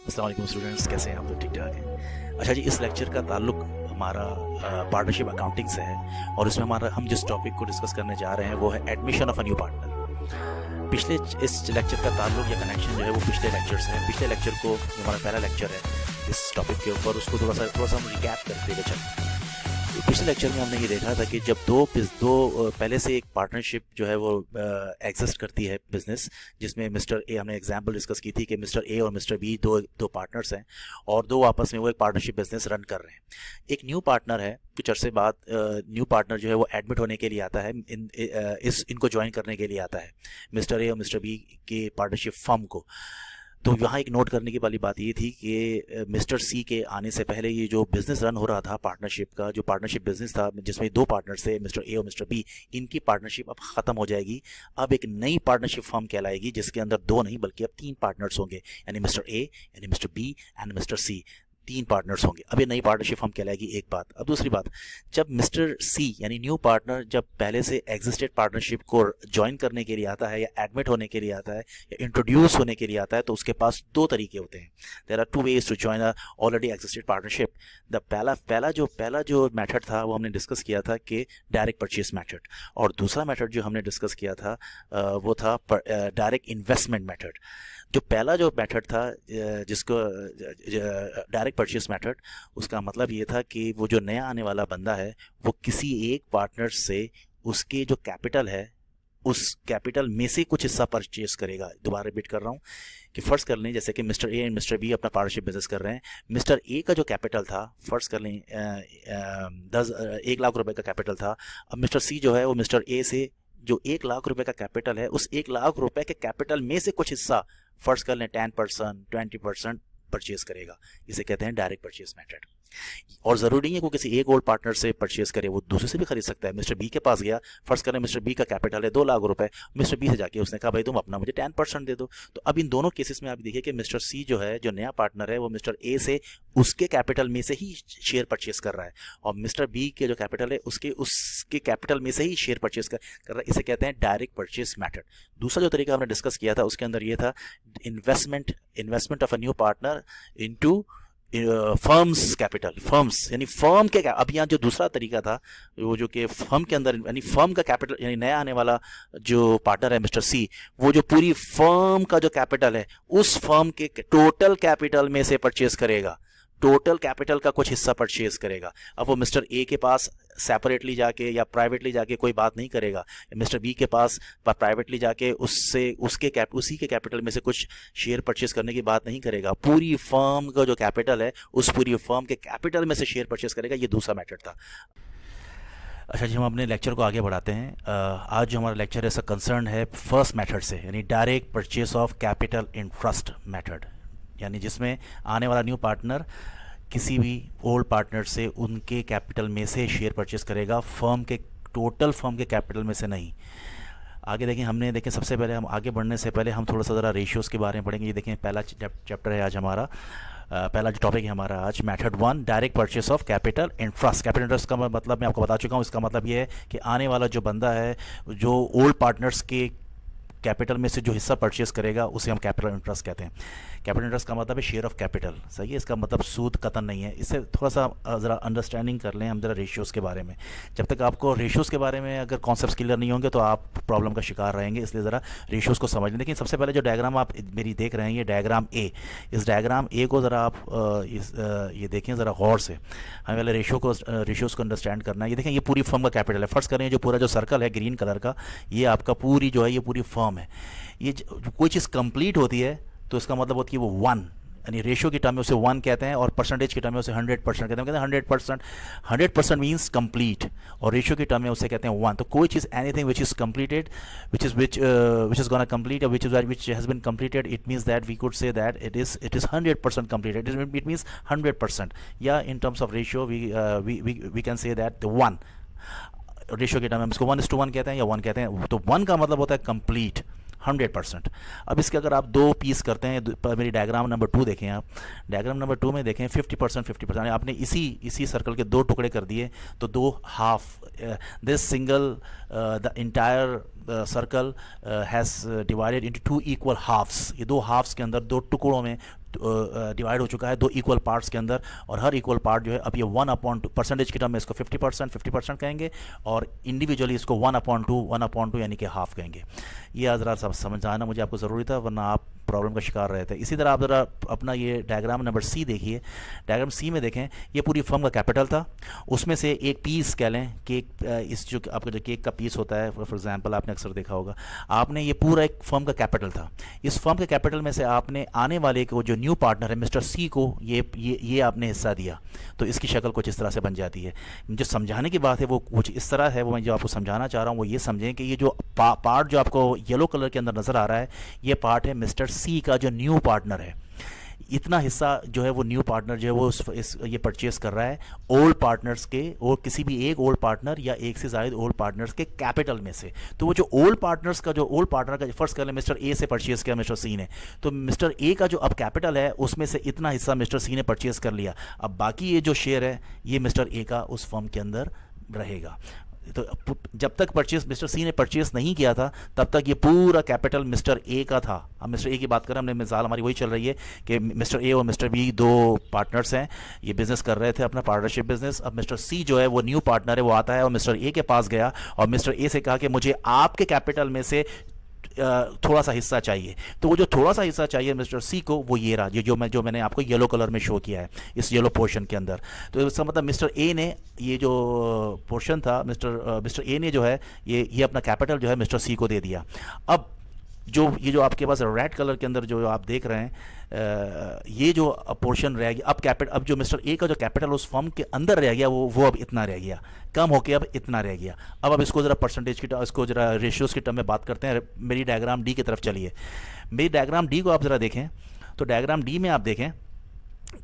अस्सलाम वालेकुम स्टूडेंट्स, कैसे हैं आप? तो ठीक ठाक हैं। अच्छा जी, इस लेक्चर का ताल्लुक हमारा पार्टनरशिप अकाउंटिंग से है और इसमें हम जिस टॉपिक को डिस्कस करने जा रहे हैं वो है admission of a new partner. इस लेक्चर का ताल्लुक या कनेक्शन जो है वो पिछले लेक्चर से है। पिछले लेक्चर को जो हमारा पहला लेक्चर है इस टॉपिक के ऊपर, उसको थोड़ा सा हम रिकैप करते हुए चलें। पिछले लेक्चर में हमने ये देखा था कि जब पहले से एक पार्टनरशिप जो है वो एग्जिस्ट करती है बिजनेस, जिसमें मिस्टर ए, हमने एग्जांपल डिस्कस की थी कि मिस्टर ए और मिस्टर बी दो पार्टनर्स हैं और दो आपस में वो एक पार्टनरशिप बिजनेस रन कर रहे हैं। एक न्यू पार्टनर है, कुछ अरसे बाद न्यू पार्टनर जो है वो एडमिट होने के लिए आता है, इनको ज्वाइन करने के लिए आता है मिस्टर ए और मिस्टर बी के पार्टनरशिप फर्म को। तो यहाँ एक नोट करने की वाली बात ये थी कि मिस्टर सी के आने से पहले ये जो बिज़नेस रन हो रहा था पार्टनरशिप का, जो पार्टनरशिप बिज़नेस था जिसमें दो पार्टनर्स थे मिस्टर ए और मिस्टर बी, इनकी पार्टनरशिप अब ख़त्म हो जाएगी। अब एक नई पार्टनरशिप फर्म कहलाएगी जिसके अंदर दो नहीं बल्कि अब तीन पार्टनर्स होंगे, यानी मिस्टर ए, यानी मिस्टर बी एंड मिस्टर सी, तीन पार्टनर्स होंगे। अब ये नई पार्टनरशिप फर्म कहलाएगी, एक बात। अब दूसरी बात, जब मिस्टर सी यानी न्यू पार्टनर जब पहले से एग्जिस्टेड पार्टनरशिप को ज्वाइन करने के लिए आता है या एडमिट होने के लिए आता है या इंट्रोड्यूस होने के लिए आता है, तो उसके पास दो तरीके होते हैं। There are two ways to join a already existed partnership. पहला जो मेथड था वो हमने डिस्कस किया था कि डायरेक्ट परचेज मेथड, और दूसरा मेथड जो हमने डिस्कस किया था वो था डायरेक्ट इन्वेस्टमेंट मेथड। जो पहला जो मेथड था जिसको डायरेक्ट परचेस मेथड, उसका मतलब ये था कि वो जो नया आने वाला बंदा है वो किसी एक पार्टनर से उसके जो कैपिटल है उस कैपिटल में से कुछ हिस्सा परचेज करेगा। दोबारा रिपीट कर रहा हूँ कि फर्ज कर लें जैसे कि mister A and mister B अपना पार्टनरशिप बिजनेस कर रहे हैं। मिस्टर ए का जो कैपिटल था, फर्ज कर लें 1 लाख रुपए का कैपिटल था। अब मिस्टर सी जो है वो मिस्टर ए से जो 1 लाख रुपए का कैपिटल है, उस 1 लाख रुपए के कैपिटल में से कुछ हिस्सा, फर्ज कर लें 10%, 20% परचेज करेगा। इसे कहते हैं डायरेक्ट परचेज मेथड। और ज़रूरी नहीं है कि किसी एक ओल्ड पार्टनर से परचेज करे, वो दूसरे से भी खरीद सकता है। मिस्टर बी के पास गया, फर्स्ट करें मिस्टर बी का कैपिटल है 2 लाख रुपए, मिस्टर बी से जाके उसने कहा भाई तुम अपना मुझे 10% दे दो। तो अब इन दोनों केसेस में आप देखिए कि मिस्टर सी जो है, जो नया पार्टनर है, वो मिस्टर ए से उसके कैपिटल में से ही शेयर परचेज कर रहा है, और मिस्टर बी के जो कैपिटल है उसके कैपिटल में से ही शेयर परचेज कर रहा है। इसे कहते हैं डायरेक्ट परचेज मेथड। दूसरा जो तरीका हमने डिस्कस किया था उसके अंदर ये था investment of a new partner into firms capital, firms यानी फर्म के। अब यहाँ जो दूसरा तरीका था वो जो कि फर्म के अंदर यानी फर्म का कैपिटल, यानी नया आने वाला जो पार्टनर है मिस्टर सी, वो जो पूरी फर्म का जो कैपिटल है उस फर्म के टोटल कैपिटल में से परचेज करेगा, टोटल कैपिटल का कुछ हिस्सा परचेज करेगा। अब वो मिस्टर ए के पास सेपरेटली जाके या प्राइवेटली जाके कोई बात नहीं करेगा, मिस्टर बी के पास प्राइवेटली जाके उसी के कैपिटल में से कुछ शेयर परचेज करने की बात नहीं करेगा। पूरी फर्म का जो कैपिटल है उस पूरी फर्म के कैपिटल में से शेयर परचेज करेगा। ये दूसरा मेथड था। अच्छा जी, हम अपने लेक्चर को आगे बढ़ाते हैं। आज जो हमारा लेक्चर है इसका कंसर्न है फर्स्ट मेथड से, यानी direct purchase of capital in trust method, यानी जिसमें आने वाला न्यू पार्टनर किसी भी ओल्ड पार्टनर से उनके कैपिटल में से शेयर परचेज करेगा, टोटल फर्म के कैपिटल में से नहीं। आगे देखें सबसे पहले हम आगे बढ़ने से पहले हम थोड़ा सा ज़रा रेशियोज़ के बारे में पढ़ेंगे। ये देखें पहला चैप्टर है आज हमारा, पहला जो टॉपिक है हमारा आज, method 1 direct purchase of capital interest. Capital interest का मतलब मैं आपको बता चुका हूँ। इसका मतलब ये है कि आने वाला जो बंदा है जो ओल्ड पार्टनर्स के कैपिटल में से जो हिस्सा परचेज करेगा उसे हम कैपिटल इंटरेस्ट कहते हैं। कैपिटल इंटरेस्ट का मतलब है शेयर ऑफ कैपिटल, सही है। इसका मतलब सूद कतन नहीं है। इससे थोड़ा सा ज़रा अंडरस्टैंडिंग कर लें हम ज़रा रेशियोज़ के बारे में। जब तक आपको रेशियोज़ के बारे में अगर कॉन्सेप्ट्स क्लियर नहीं होंगे तो आप प्रॉब्लम का शिकार रहेंगे, इसलिए ज़रा रेशियोज़ को समझ लें। लेकिन सबसे पहले जो डायग्राम आप मेरी देख रहे हैं ये डायग्राम ए, इस डायग्राम ए को ज़रा आप ये देखें ज़रा गौर से। हमें पहले रेशियोज़ को अंडरस्टैंड करना है। ये देखें ये पूरी फर्म का कैपिटल है। फर्स्ट करें जो पूरा जो सर्कल है ग्रीन कलर का, ये आपका पूरी जो है ये पूरी फर्म है। ये कोई चीज़ कंप्लीट होती है तो इसका मतलब होती है वो 1, यानी रेशियो की टर्म में उसे 1 कहते हैं, और परसेंटेज की टर्म में उसे 100% कहते हैं। 100% मीन्स कंप्लीट, और रेशियो की टर्म में उसे कहते हैं 1। तो कोई चीज़ anything which is completed, which is gonna complete, और which has been completed, it means that we could say that it is 100% completed. It means 100%, या in terms of ratio we can say that 1 ratio के term में इसको 1:1 कहते हैं या 1 कहते हैं। तो 1 का मतलब होता है कंप्लीट, 100%। अब इसके अगर आप दो पीस करते हैं, मेरी डायग्राम नंबर 2 देखें, आप डायग्राम नंबर 2 में देखें 50% आपने इसी सर्कल के दो टुकड़े कर दिए तो दो half, this single the entire circle has divided into 2 equal halves. ये दो हाफ्स के अंदर दो टुकड़ों में डिवाइड हो चुका है 2 इक्वल पार्ट्स के अंदर, और हर इक्वल पार्ट जो है अब ये 1/2 परसेंटेज की टर्म में इसको 50% कहेंगे, और इंडिविजुअली इसको 1/2 यानी कि हाफ कहेंगे। ये ज़रा समझाना मुझे आपको ज़रूरी था, वरना आप प्रॉब्लम का शिकार रहे थे। इसी तरह आप ज़रा अपना ये डायग्राम नंबर सी देखिए। डायग्राम सी में देखें, ये पूरी फर्म का कैपिटल था, उसमें से एक पीस कह लें, केक, इस जो आपका जो केक का पीस होता है फॉर एग्जांपल आपने अक्सर देखा होगा, आपने ये पूरा एक फर्म का कैपिटल था। इस फर्म के कैपिटल में से आपने आने वाले को जो न्यू पार्टनर है मिस्टर सी को ये आपने हिस्सा दिया, तो इसकी शक्ल कुछ इस तरह से बन जाती है। जो समझाने की बात है वो कुछ इस तरह है, वो मैं जो आपको समझाना चाह रहा हूँ वो ये समझें कि ये जो पार्ट जो आपको येलो कलर के अंदर नज़र आ रहा है, ये पार्ट है मिस्टर सी का जो न्यू पार्टनर है। इतना हिस्सा जो है वो न्यू पार्टनर जो है वो ये परचेस कर रहा है ओल्ड पार्टनर्स के, और किसी भी एक ओल्ड पार्टनर या एक से ज़्यादा ओल्ड पार्टनर्स के कैपिटल में से। तो वो जो ओल्ड पार्टनर का फर्स्ट कर लें मिस्टर ए से परचेस किया मिस्टर सी ने, तो मिस्टर ए का जो अब कैपिटल है उसमें से इतना हिस्सा मिस्टर सी ने परचेस कर लिया। अब बाकी ये जो शेयर है ये मिस्टर ए का उस फर्म के अंदर रहेगा। तो जब तक मिस्टर सी ने परचेस नहीं किया था तब तक ये पूरा कैपिटल मिस्टर ए का था। हम मिस्टर ए की बात करें, हमने मिसाल हमारी वही चल रही है कि मिस्टर ए और मिस्टर बी 2 पार्टनर्स हैं, ये बिजनेस कर रहे थे अपना पार्टनरशिप बिजनेस। अब मिस्टर सी जो है वो न्यू पार्टनर है, वो आता है और मिस्टर ए के पास गया और मिस्टर ए से कहा कि मुझे आपके कैपिटल में से थोड़ा सा हिस्सा चाहिए। तो वो जो थोड़ा सा हिस्सा चाहिए मिस्टर सी को, वो ये रहा, जो मैंने आपको येलो कलर में शो किया है इस येलो पोर्शन के अंदर। तो इसका मतलब मिस्टर ए ने ये जो पोर्शन था मिस्टर ए ने जो है ये अपना कैपिटल जो है मिस्टर सी को दे दिया। अब ये जो आपके पास रेड कलर के अंदर जो आप देख रहे हैं, ये जो पोर्शन रह गया, अब जो मिस्टर ए का जो कैपिटल उस फर्म के अंदर रह गया वो अब इतना रह गया, कम होके अब इतना रह गया। अब इसको ज़रा परसेंटेज की, इसको ज़रा रेशियोज़ की टर्म में बात करते हैं। मेरी डायग्राम डी की तरफ चलिए। मेरी डायग्राम डी को आप ज़रा देखें, तो डायग्राम डी में आप देखें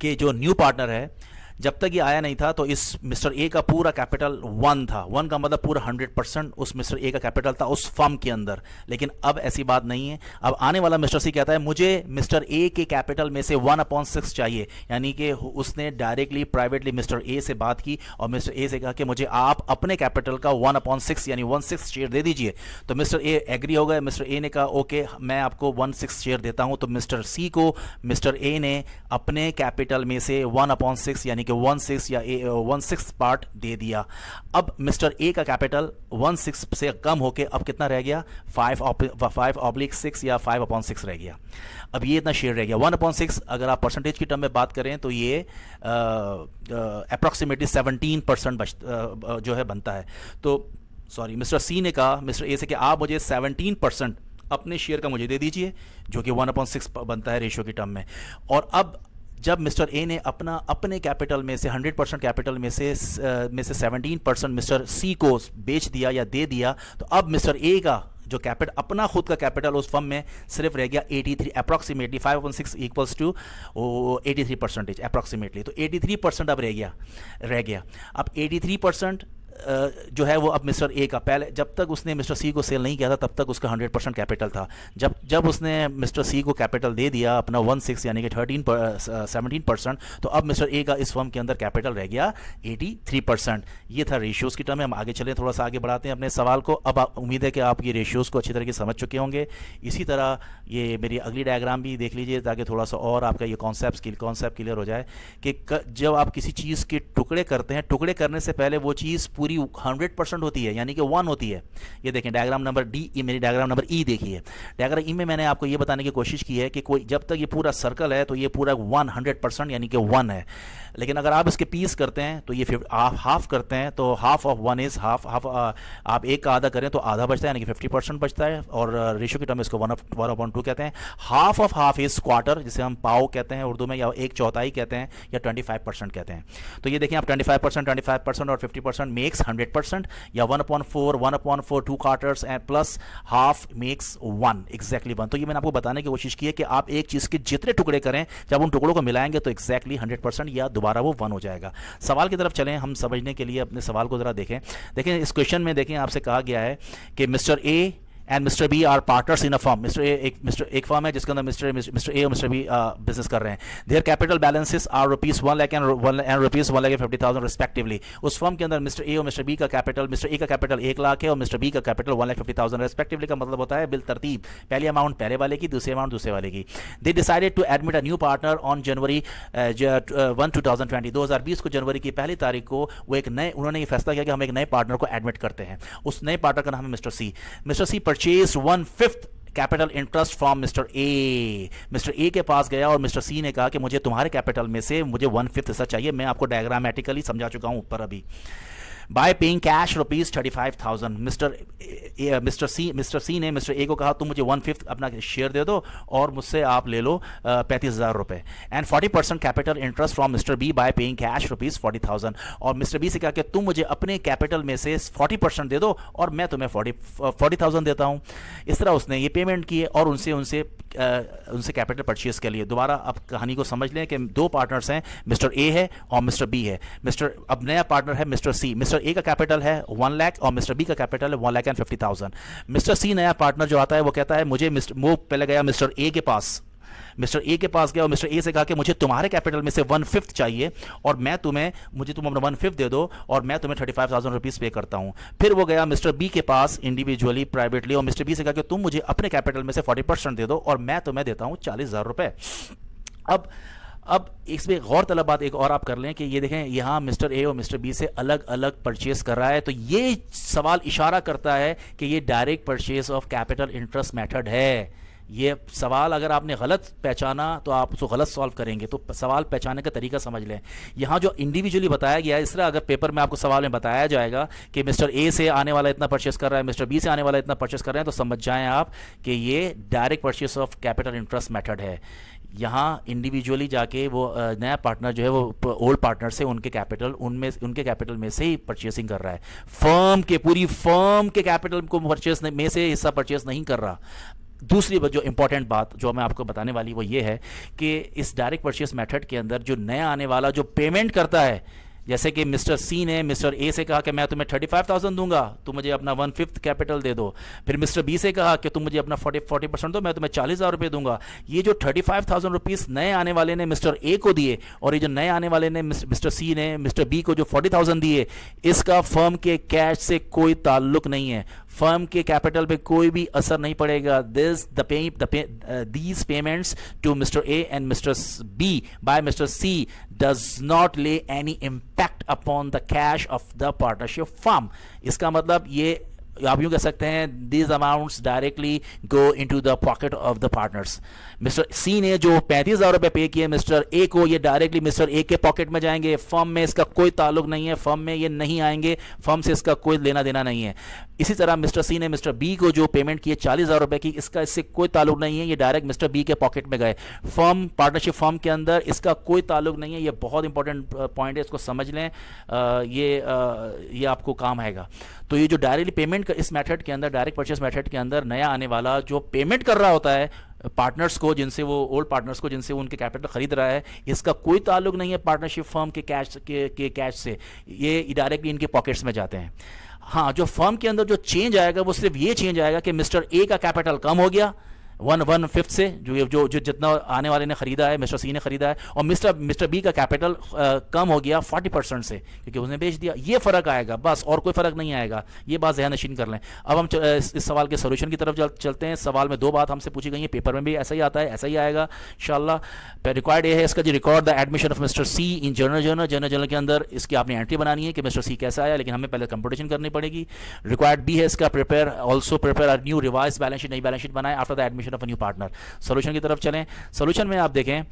कि जो न्यू पार्टनर है, जब तक ये आया नहीं था तो इस मिस्टर ए का पूरा कैपिटल 1 था। 1 का मतलब पूरा 100% उस मिस्टर ए का कैपिटल था उस फर्म के अंदर। लेकिन अब ऐसी बात नहीं है। अब आने वाला मिस्टर सी कहता है मुझे मिस्टर ए के कैपिटल में से 1/6 चाहिए, यानी कि उसने डायरेक्टली प्राइवेटली मिस्टर ए से बात की और मिस्टर ए से कहा कि मुझे आप अपने कैपिटल का 1/6 यानी 1/6 शेयर दे दीजिए। तो मिस्टर ए एग्री हो गए। मिस्टर ए ने कहा ओके मैं आपको 1/6 शेयर देता हूं। तो मिस्टर सी को मिस्टर ए ने अपने कैपिटल में से 1/6 यानी कि 1/6 या 1/6 पार्ट दे दिया। अब मिस्टर ए का कैपिटल 1/6 से कम होके अब कितना रह गया, 5/6 या 5/6 रह गया। अब ये इतना शेयर रह गया 1/6। अगर आप परसेंटेज की टर्म में बात करें तो ये अप्रॉक्सीमेटली 17% जो है बनता है। तो सॉरी, मिस्टर सी ने कहा मिस्टर ए से कि आप मुझे 17% अपने शेयर का मुझे दे दीजिए, जो कि 1/6 बनता है रेशियो की टर्म में। और अब जब मिस्टर ए ने अपने कैपिटल में से 100% कैपिटल में से 17% मिस्टर सी को बेच दिया या दे दिया, तो अब मिस्टर ए का जो कैपिटल, अपना खुद का कैपिटल उस फर्म में सिर्फ रह गया 83, अप्रॉक्सीमेटली 5/6 इक्वल्स टू 83% अप्रॉक्सीमेटली। तो 83% अब रह गया। अब 83% जो है वो अब मिस्टर ए का, पहले जब तक उसने मिस्टर सी को सेल नहीं किया था तब तक उसका 100% कैपिटल था। जब उसने मिस्टर सी को कैपिटल दे दिया अपना 1/6 यानी कि 17%, तो अब मिस्टर ए का इस फर्म के अंदर कैपिटल रह गया 83%। ये था रेशियोज़ की टर्म में। हम आगे चलें, थोड़ा सा आगे बढ़ाते हैं अपने सवाल को। अब उम्मीद है कि आप ये रेशियोज़ को अच्छी तरीके से समझ चुके होंगे। इसी तरह ये मेरी अगली डायग्राम भी देख लीजिए ताकि थोड़ा सा और आपका ये कॉन्सेप्ट क्लियर हो जाए कि जब आप किसी चीज़ के टुकड़े करते हैं, टुकड़े करने से पहले वो चीज़ पूरी 100% होती है, यानी कि 1 होती है। ये देखें डायग्राम नंबर डी, ये मेरी डायग्राम नंबर ई देखिए। डायग्राम ई में मैंने आपको ये बताने की कोशिश की है कि कोई जब तक ये पूरा सर्कल है तो ये पूरा 100% यानी कि 1 है। लेकिन अगर आप इसके पीस करते हैं तो ये हाफ करते हैं, तो हाफ ऑफ 1 इज हाफ। आप एक का आधा करें तो आधा बचता है, यानी कि 50% बचता है। और रेशियो की टर्म में इसको 1/2 कहते हैं। Half of half is quarter, जिसे हम पाव कहते हैं उर्दू में, या 1/4 कहते हैं, या 25% कहते हैं। तो ये देखें आप 25% और 50% मेक्स 100%, या 1/4 2 quarters and plus half makes 1 exactly 1। तो ये मैंने आपको बताने की कोशिश की है कि आप एक चीज़ के जितने टुकड़े करें, जब उन टुकड़ों को मिलाएंगे तो एग्जैक्टली 100% या दोबारा वो 1 हो जाएगा। सवाल की तरफ चलें, हम समझने के लिए अपने सवाल को ज़रा देखें। इस क्वेश्चन में देखें आपसे कहा गया है कि mister A and mister B are partners in a firm. Mr एक फर्म है जिसके अंदर मिस्टर ए और मिस्टर बी बिजनेस कर रहे हैं। Their capital balances are ₹1 lakh and ₹1,50,000 respectively. उस फर्म के अंदर मिस्टर ए और मिस्टर बी का कैपिटल, मिस्टर ए का कैपिटल 1 लाख है और मिस्टर बी का कैपिटल 1,50,000 रिस्पेक्टिवली का मतलब होता है बिल तरतीब, पहली अमाउंट पहले वाले की, दूसरी अमाउंट दूसरे वाले की। They decided to admit a new partner on January 2020 को जनवरी की पहली तारीख को वो एक नए, उन्होंने ये फैसला किया कि हम एक नए पार्टनर को एडमिट करते हैं। उस नए पार्टनर का नाम है Mr C. Mr C purchase 1/5 capital interest from Mr A. Mr A के पास गया और मिस्टर सी ने कहा कि मुझे तुम्हारे कैपिटल में से मुझे 1/5 हिस्सा चाहिए। मैं आपको डायग्रामेटिकली समझा चुका हूं ऊपर अभी। Bye paying cash ₹35,000 mister C ने मिस्टर ए को कहा तुम मुझे 1/5 अपना शेयर दे दो और मुझसे आप ले लो 35,000 रुपए। And 40% capital interest from Mr B by paying cash ₹40,000। और मिस्टर बी से कहा कि तुम मुझे अपने कैपिटल में से 40% दे दो और मैं तुम्हें 40,000 देता हूं। इस तरह उसने ये पेमेंट की और उनसे कैपिटल परचेज के लिए। दोबारा अब कहानी को समझ लें कि दो पार्टनर्स हैं, मिस्टर ए है और मिस्टर बी है। अब नया पार्टनर है मिस्टर सी। मिस्टर ए का कैपिटल है 1 लाख और मिस्टर बी का कैपिटल है 1,50,000। मिस्टर सी नया पार्टनर जो आता है वो कहता है वो पहले गया मिस्टर ए के पास गया और मिस्टर ए से कहा कि मुझे तुम्हारे कैपिटल में से 1/5 चाहिए और मुझे तुम अपना 1/5 दे दो और मैं तुम्हें 35,000 रुपीज पे करता हूं। फिर वो गया मिस्टर बी के पास इंडिविजुअली प्राइवेटली और मिस्टर बी से कहा कि तुम मुझे अपने कैपिटल में से 40% दे दो और मैं तुम्हें देता हूं 40,000 रुपए। अब इसमें गौर तलब बात एक और आप कर लें कि ये देखें यहाँ मिस्टर ए और मिस्टर बी से अलग अलग परचेस कर रहा है, तो ये सवाल इशारा करता है कि ये direct purchase of capital interest method है। ये सवाल अगर आपने गलत पहचाना तो आप उसको गलत सॉल्व करेंगे, तो सवाल पहचानने का तरीका समझ लें। यहाँ जो इंडिविजुअली बताया गया है, इस तरह अगर पेपर में आपको सवाल में बताया जाएगा कि मिस्टर ए से आने वाला इतना परचेस कर रहा है, मिस्टर बी से आने वाला इतना परचेस कर रहे हैं, तो समझ जाएं आप कि ये direct purchase of capital interest method है। यहाँ इंडिविजुअली जाके वो नया पार्टनर जो है वो ओल्ड पार्टनर से उनके कैपिटल में से ही परचेसिंग कर रहा है। पूरी फर्म के कैपिटल को परचेस में से हिस्सा परचेस नहीं कर रहा। दूसरी जो इंपॉर्टेंट बात जो मैं आपको बताने वाली वो ये है कि इस डायरेक्ट परचेस मेथड के अंदर जो नया आने वाला जो पेमेंट करता है, जैसे कि मिस्टर सी ने मिस्टर ए से कहा कि मैं तुम्हें 35,000 दूंगा, तुम मुझे अपना 1/5 कैपिटल दे दो। फिर मिस्टर बी से कहा कि तुम मुझे अपना 40% दो, मैं तुम्हें 40,000 रुपये दूंगा। ये जो 35,000 रुपीज़ नए आने वाले ने मिस्टर ए को दिए और ये जो नए आने वाले ने मिस्टर सी ने मिस्टर बी को जो 40,000 दिए, इसका फर्म के कैश से कोई ताल्लुक नहीं है। फर्म के कैपिटल पे कोई भी असर नहीं पड़ेगा। These payments to Mr A and mister B by Mr C does not lay any impact upon the cash of the partnership firm। इसका मतलब ये आप यूं कह सकते हैं these amounts directly go into the pocket of the partners। Mister C ने जो 35,000 रुपए पे किए मिस्टर ए को, ये डायरेक्टली मिस्टर ए के पॉकेट में जाएंगे। फर्म में इसका कोई ताल्लुक नहीं है, फर्म में ये नहीं आएंगे, फर्म से इसका कोई लेना देना नहीं है। इसी तरह मिस्टर सी ने मिस्टर बी को जो पेमेंट की 40,000 रुपए की, इससे कोई ताल्लुक नहीं है, ये डायरेक्ट मिस्टर बी के पॉकेट में गए। पार्टनरशिप फर्म के अंदर इसका कोई ताल्लुक नहीं है। ये बहुत इंपॉर्टेंट पॉइंट है, इसको समझ लें, ये आपको काम आएगा। तो ये जो डायरेक्टली पेमेंट इस मेथड के अंदर, डायरेक्ट परचेस मेथड के अंदर नया आने वाला जो पेमेंट कर रहा होता है पार्टनर्स को, जिनसे वो ओल्ड पार्टनर्स को, जिनसे वो उनके कैपिटल खरीद रहा है, इसका कोई ताल्लुक नहीं है पार्टनरशिप फर्म के कैश से। ये डायरेक्टली इनके पॉकेट्स में जाते हैं। हाँ, जो फर्म के अंदर जो चेंज आएगा वो सिर्फ ये चेंज आएगा कि मिस्टर ए का कैपिटल कम हो गया 1/5 से, जो जितना आने वाले ने खरीदा है, मिस्टर सी ने खरीदा है, और मिस्टर बी का कैपिटल कम हो गया 40% से, क्योंकि उसने बेच दिया। ये फ़र्क आएगा बस, और कोई फ़र्क नहीं आएगा। ये बात ज़हन नशीन कर लें। अब हम इस सवाल के सोल्यूशन की तरफ चलते हैं। सवाल में दो बात हमसे पूछी गई है, पेपर में भी ऐसा ही आता है, ऐसा ही आएगा इंशाल्लाह। रिक्वायर्ड ये है इसका, जो record the admission of Mr C in journal के अंदर इसकी आपने एंट्री बनानी है कि मिस्टर सी कैसा आया, लेकिन हमें पहले कंप्यूटेशन करनी पड़ेगी। रिक्वायर्ड बी है इसका, prepare a new revise balance sheet, नई बैलेंस शीट बनाए after the admission of a new partner. Solution की तरफ चलें। सॉल्यूशन में आप देखें,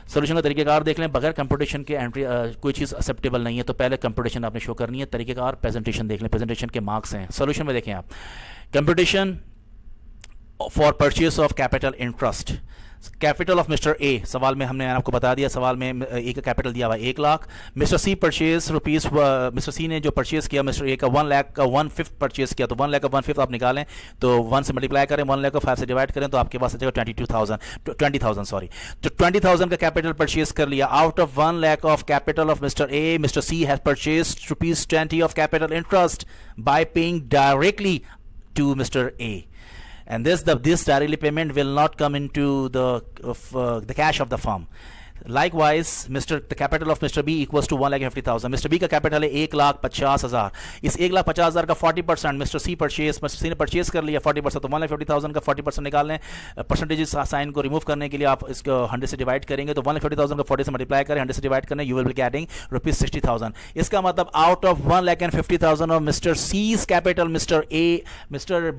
सॉल्यूशन का तरीकेकार देख लें। बगैर कंप्यूटेशन के एंट्री कोई चीज़ एक्सेप्टेबल नहीं है, तो पहले कंप्यूटेशन आपने शो करनी है। तरीकेकार प्रेजेंटेशन देख लें, प्रेजेंटेशन के मार्क्स हैं। सॉल्यूशन में देखें आप, computation for purchase of capital interest, capital of Mr ए, सवाल में हमने आपको बता दिया, सवाल में ए का कैपिटल दिया हुआ 1 lakh. Mister C purchase rupees, mister C ने जो परचेज किया मिस्टर ए का 1 लाख का 1/5 परचेज किया, तो 1 लाख का 1/5 आप निकालें तो 1 से मल्टीप्लाई करें, 1 लाख को 5 से डिवाइड करें तो आपके पास आ जाएगा 20,000 सॉरी। तो 20,000 का कैपिटल परचेज कर लिया। Out of 1 lakh of capital of Mr A, Mr C has purchase ₹20 of capital interest by paying directly to Mr. A. And this directly payment will not come into the cash of the firm. Likewise, the capital of Mr. B equals to 1,50,000. Mr. B का capital है 1,50,000. इस 1,50,000 का 40% mister C ने purchase कर लिया 40%, तो 1,50,000 का 40% निकाल लें. परसेंटेज साइन को रिमूव करने के लिए आप इसको 100 से डिवाइड करेंगे, तो 1,50,000 का 40 से मल्टीप्लाई करें, 100 से डिवाइड करें, यू विल बी गेटिंग ₹60,000. इसका मतलब out of 1,50,000 of mister C's capital, mister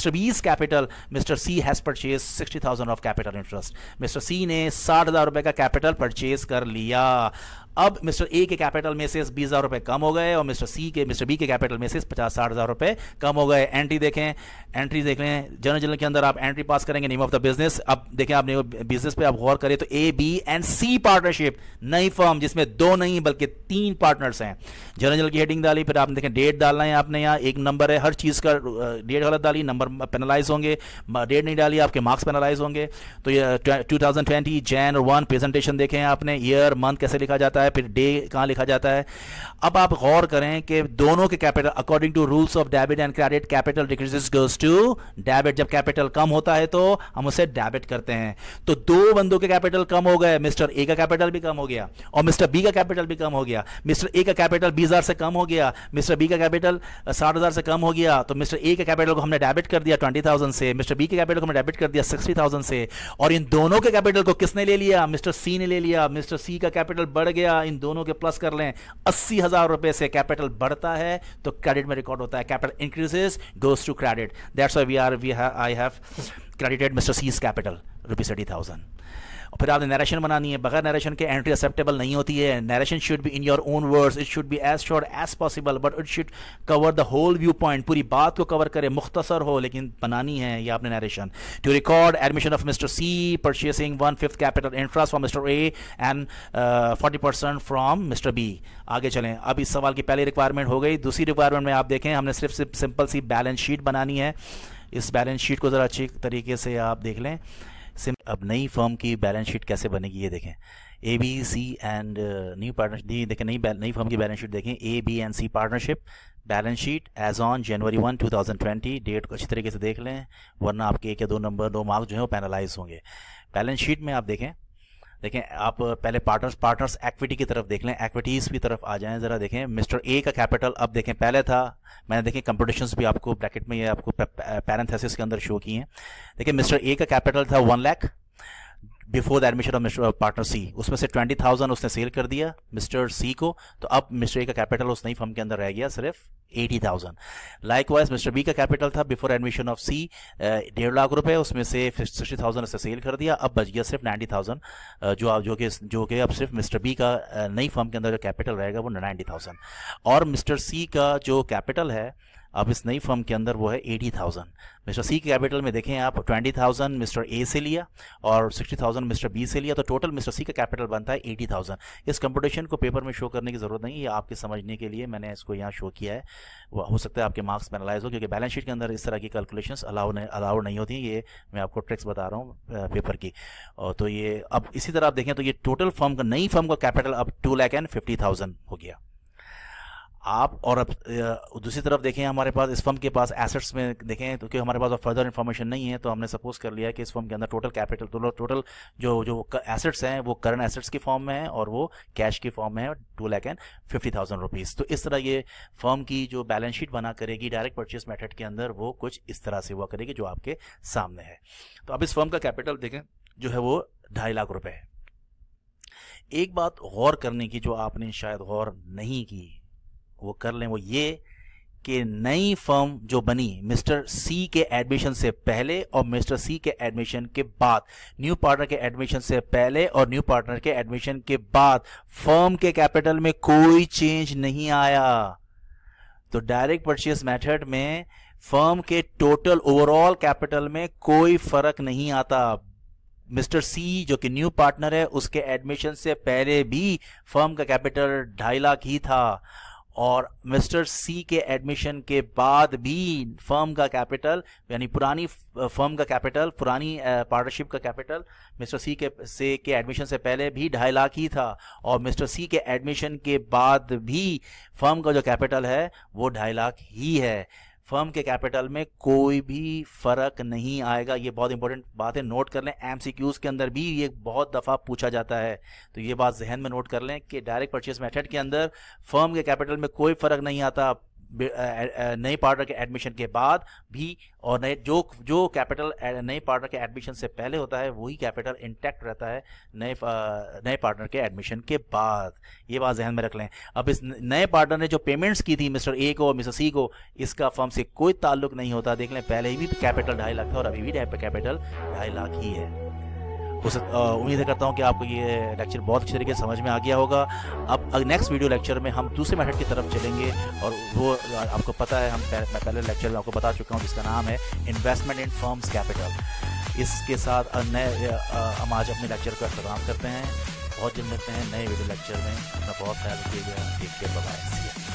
B's capital, mister C has purchase 60,000 of capital interest. Mister C ने 60,000 रुपए का कैपिटल परचेज कर लिया. अब मिस्टर ए के कैपिटल में से 20,000 रुपए कम हो गए और मिस्टर बी के कैपिटल में से 50-60,000 रुपए कम हो गए. एंट्री देख लें जर्नल के अंदर आप एंट्री पास करेंगे, नेम ऑफ द बिजनेस. अब देखें आपने बिजनेस पे आप गौर करें तो ए, बी एंड सी पार्टनरशिप, नई फर्म जिसमें 2 नहीं बल्कि 3 पार्टनर्स हैं. जर्नल की हेडिंग डाली, फिर आपने देखें डेट डालना है आपने, यहाँ एक नंबर है, हर चीज़ का डेट गलत डाली, नंबर पेनलाइज होंगे. डेट नहीं डाली आपके मार्क्स पेनलाइज होंगे. तो ये 2020 Jan 1 प्रेजेंटेशन देखें आपने, ईयर मंथ कैसे लिखा जाता है, फिर डे कहां लिखा जाता है. अब आप गौर करें कि दोनों के capital according to rules of debit and credit, capital decreases goes to debit. जब कैपिटल कम होता है तो हम उसे डेबिट करते हैं. तो 2 बंदों के कैपिटल कम हो गए, मिस्टर ए का कैपिटल भी कम हो गया और मिस्टर बी का कैपिटल भी कम हो गया. मिस्टर ए का कैपिटल 20,000 से कम हो गया, मिस्टर बी का कैपिटल 60,000 से कम हो गया. तो मिस्टर ए के कैपिटल को हमने डेबिट कर दिया 20,000 से, मिस्टर बी के कैपिटल को हमने डेबिट कर दिया 60,000 से. और इन दोनों के कैपिटल को किसने ले लिया? मिस्टर सी ने ले लिया. मिस्टर सी का कैपिटल बढ़ गया, इन दोनों के प्लस कर लें, 80,000 रुपए से कैपिटल बढ़ता है तो क्रेडिट में रिकॉर्ड होता है. Capital increases goes to credit. That's why I have credited Mr C's capital ₹30,000. और फिर आपने नरेशन बनानी है. बगैर नरेशन के एंट्री एक्सेप्टेबल नहीं होती है. Narration should be in your own words, it should be as short as possible, but it should cover the whole view point, पूरी बात को कवर करे, मुख्तसर हो, लेकिन बनानी है ये आपने narration. To record admission of Mr C purchasing 1/5 capital interest from Mr A and 40% from Mr B. आगे चलें. अब इस सवाल की पहली रिक्वायरमेंट हो गई. दूसरी रिक्वायरमेंट में आप देखें, हमने सिर्फ सिंपल सी बैलेंस शीट बनानी है. इस बैलेंस शीट को ज़रा अच्छी तरीके से आप देख लें. अब नई फर्म की बैलेंस शीट कैसे बनेगी ये देखें. A B C and new partnership देखें. नई फर्म की बैलेंस शीट देखें. A B and C partnership balance sheet as on January 1, 2020. Date को अच्छी तरीके से देख लें, वरना आपके 1 या 2 मार्क्स जो है वो पैनलाइज होंगे. बैलेंस शीट में आप देखें आप पहले पार्टनर्स एक्विटी की तरफ देख लें. एक्विटीज़ की तरफ आ जाएं ज़रा. देखें मिस्टर ए का कैपिटल, अब देखें पहले था, मैंने देखें कंप्यूटेशंस भी आपको ब्रैकेट में ये आपको पैरेंथेसिस के अंदर शो किए हैं. देखिए मिस्टर ए का कैपिटल था 1 lakh before the admission of Mr partner C. उसमें से 20,000 उसने सेल कर दिया मिस्टर सी को, तो अब मिस्टर ए का कैपिटल उस नई फर्म के अंदर रह गया सिर्फ 80,000. लाइकवाइज मिस्टर बी का कैपिटल था बिफोर एडमिशन ऑफ सी 1.5 लाख रुपए, उसमें से 60,000 उसने सेल कर दिया, अब बच गया सिर्फ 90,000, जो कि अब सिर्फ मिस्टर बी का नई फर्म के अंदर जो कैपिटल रहेगा वो 90,000. और मिस्टर सी का जो कैपिटल है अब इस नई फर्म के अंदर वो है 80,000. मिस्टर सी के कैपिटल में देखें आप 20,000 मिस्टर ए से लिया और 60,000 मिस्टर बी से लिया, तो टोटल मिस्टर सी का कैपिटल बनता है 80,000. इस कंप्यूटेशन को पेपर में शो करने की ज़रूरत नहीं है, ये आपके समझने के लिए मैंने इसको यहाँ शो किया है. हो सकता है आपके मार्क्स पेनलाइज हो, क्योंकि बैलेंस शीट के अंदर इस तरह की कैलकुलेशंस अलाउ नहीं होती. ये मैं आपको ट्रिक्स बता रहा हूँ पेपर की. और तो ये अब इसी तरह आप देखें तो ये टोटल फर्म का नई फर्म का कैपिटल अब 2,50,000 हो गया. आप और अब दूसरी तरफ देखें, हमारे पास इस फर्म के पास एसेट्स में देखें तो कि हमारे पास फर्दर इन्फॉर्मेशन नहीं है, तो हमने सपोज कर लिया कि इस फर्म के अंदर टोटल कैपिटल टोटल जो एसेट्स हैं वो करंट एसेट्स की फॉर्म में है और वो कैश की फॉर्म में है 2,50,000 रुपीज़. तो इस तरह ये फर्म की जो बैलेंस शीट बना करेगी डायरेक्ट परचेस मेथड के अंदर, वो कुछ इस तरह से हुआ करेगी जो आपके सामने है. तो अब इस फर्म का कैपिटल देखें जो है वो 2.5 लाख रुपए है. एक बात गौर करने की जो आपने शायद गौर नहीं की वो कर लें, वो ये कि नई फर्म जो बनी मिस्टर सी के एडमिशन से पहले और मिस्टर सी के एडमिशन के बाद, न्यू पार्टनर के एडमिशन से पहले और न्यू पार्टनर के एडमिशन के बाद फर्म के कैपिटल में कोई चेंज नहीं आया. तो डायरेक्ट परचेस मेथड में फर्म के टोटल ओवरऑल कैपिटल में कोई फर्क नहीं आता. मिस्टर सी जो कि न्यू पार्टनर है उसके एडमिशन से पहले भी फर्म का कैपिटल 2.5 लाख ही था और मिस्टर सी के एडमिशन के बाद भी फर्म का कैपिटल यानी पुरानी फर्म का कैपिटल, पुरानी पार्टनरशिप का कैपिटल मिस्टर सी के एडमिशन से पहले भी 2.5 लाख ही था और मिस्टर सी के एडमिशन के बाद भी फर्म का जो कैपिटल है वो 2.5 लाख ही है. फर्म के कैपिटल में कोई भी फ़र्क नहीं आएगा। ये बहुत इंपॉर्टेंट बात है, नोट कर लें। एमसीक्यूज़ के अंदर भी ये बहुत दफ़ा पूछा जाता है, तो ये बात जहन में नोट कर लें कि डायरेक्ट परचेज मेथड के अंदर फर्म के कैपिटल में कोई फ़र्क नहीं आता नए पार्टनर के एडमिशन के बाद भी, और नए जो कैपिटल नए पार्टनर के एडमिशन से पहले होता है वही कैपिटल इंटैक्ट रहता है नए पार्टनर के एडमिशन के बाद। ये बात जहन में रख लें। अब इस नए पार्टनर ने जो पेमेंट्स की थी मिस्टर ए को और मिस्टर सी को, इसका फर्म से कोई ताल्लुक नहीं होता। देख लें, पहले ही भी कैपिटल 2.5 लाख था और अभी भी कैपिटल 2.5 लाख ही है। उम्मीद करता हूँ कि आपको ये लेक्चर बहुत अच्छी तरीके से समझ में आ गया होगा। अब नेक्स्ट वीडियो लेक्चर में हम दूसरे मेथड की तरफ चलेंगे, और वो आपको पता है, मैं पहले लेक्चर में आपको बता चुका हूँ, जिसका नाम है इन्वेस्टमेंट इन फर्म्स कैपिटल। इसके साथ हम आज अपने लेक्चर का अख्ताम करते हैं। बहुत जल्द मिलते हैं नए वीडियो लेक्चर में। अपना बहुत ख्याल रखिएगा। Take care, bye bye.